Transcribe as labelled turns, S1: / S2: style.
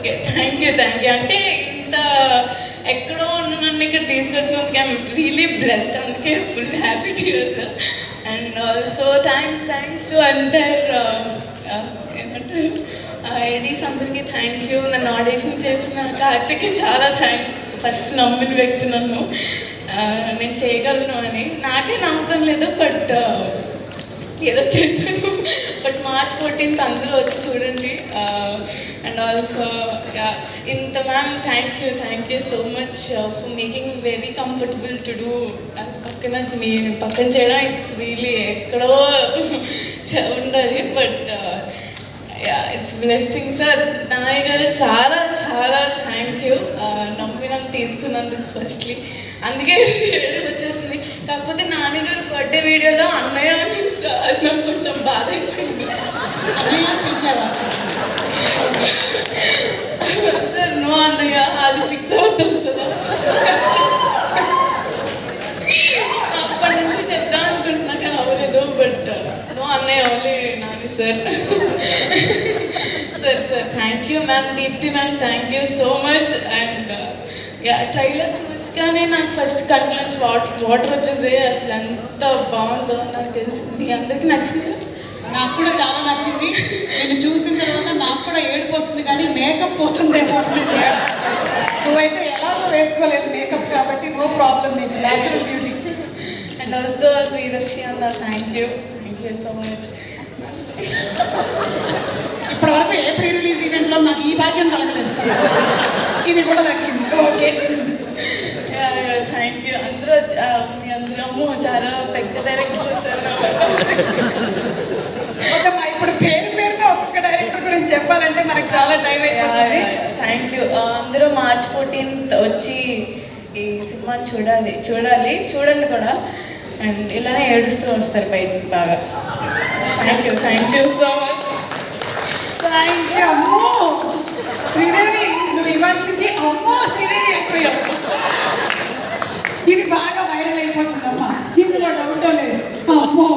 S1: Okay, thank you అంటే ఇంత ఎక్కడో ఉన్న నన్ను ఇక్కడ తీసుకొచ్చినందుకు ఐఎమ్ రియలీ బ్లెస్డ్, అందుకే full happy to you sir. And also thanks to entire ఏమంటారు ఐడీస్ అందరికీ థ్యాంక్ యూ. నన్ను ఆడిషన్ చేసిన కార్తిక్కి చాలా థ్యాంక్స్. ఫస్ట్ నమ్మిన వ్యక్తి నన్ను నేను చేయగలను అని. నాకే నమ్మకం లేదు, బట్ ఏదో చేశాను. బట్ March 14th అందరూ వచ్చి చూడండి. అండ్ ఆల్సో ఇంత ma'am thank you so much for making very comfortable to do. పక్కన మీ పక్కన చేయడం ఇట్స్ రియలీ ఎక్కడో ఉండాలి, బట్ ఇట్స్ బ్లెస్సింగ్ సార్. నాయ్ గారు చాలా థ్యాంక్ యూ నమ్మినం తీసుకున్నందుకు ఫస్ట్లీ. అందుకే వచ్చేసింది. కాకపోతే నాన్నగారు బర్త్డే వీడియోలో అన్నయ్య అని సార్ నాకు కొంచెం బాధ అయిపోయింది.
S2: అన్నయ్య పిలిచావా
S1: సార్? నో అన్నయ్య, అది ఫిక్స్ అవుతుంది వస్తుందా? అప్పటి నుంచి చెప్దాం అనుకుంటున్నా కానీ అవ్వలేదు. బట్ నో అన్నయ్య only Nani sir. Sir thank you ma'am. Deepti ma'am thank you so much. And trailer చూసిగానే నాకు ఫస్ట్ కళ్ళ నుంచి వాటర్ వచ్చేసాయి. అసలు ఎంత బాగుందో నాకు తెలిసింది. అందరికీ నచ్చింది.
S2: నాకు కూడా చాలా నచ్చింది. నేను చూసిన తర్వాత నాకు కూడా ఏడుపు వస్తుంది, కానీ మేకప్ పోతుందేమో. నువ్వైతే ఎలాగో వేసుకోలేదు మేకప్, కాబట్టి నో ప్రాబ్లం, నీకు natural beauty.
S1: And also Priyadarshi అన్న థ్యాంక్ యూ సో మచ్.
S2: ఇప్పటివరకు ఏ ప్రీ రిలీజ్ ఈవెంట్లో నాకు ఈ భాగ్యం కలగలేదు, ఇది కూడా దక్కింది. Okay,
S1: thank you. అందరూ మీ అందరము చాలా పెద్ద డైరెక్టర్స్ వచ్చారు.
S2: ఓకేమ్మా, ఇప్పుడు పేరుగా ఒక్కొక్క డైరెక్టర్ గురించి చెప్పాలంటే మనకు చాలా టైం అయిపోతుంది.
S1: Thank you. అందరూ March 14th వచ్చి ఈ సినిమాని చూడండి కూడా. అండ్ ఇలానే ఏడుస్తూ వస్తారు బయటికి బాగా. Thank you so much.
S2: Thank you. అమ్మో శ్రీదేవి, నువ్వు ఇవాటి నుంచి అమ్మో శ్రీదేవి అయిపోయావు. ఇది బాగా వైరల్ అయిపోతుందమ్మా, ఇందులో డౌట్ లేదు. అమ్మో